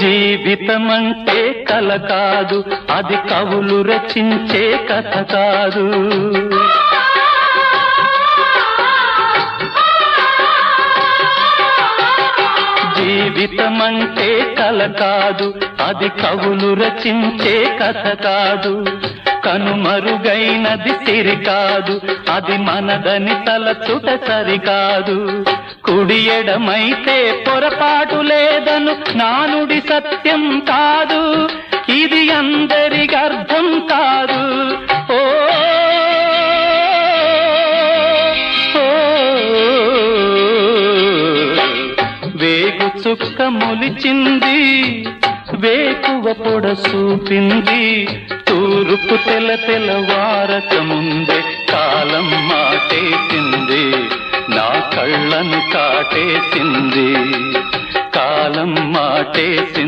జీవితమంటే కల కాదు, అది కవులు రచించే కథ కాదు. జీవితమంటే కల కాదు, అది కవులు రచించే కథ కాదు. కనుమరుగైనది సిరి కాదు, అది మనదని తలచుట సరికాదు. కుడి ఎడమైతే పొరపాటు లేదను నానుడి సత్యం కాదు, ఇది అందరికి అర్థం కాదు. ఓ వేగు చుక్క మొలిచింది, వేకువ పొడ చూపింది, తూర్పు తెల్లవారక ముందే కాలం మాటేసింది, నా కళ్ళను కాటేసింది, కాలం మాటేసింది.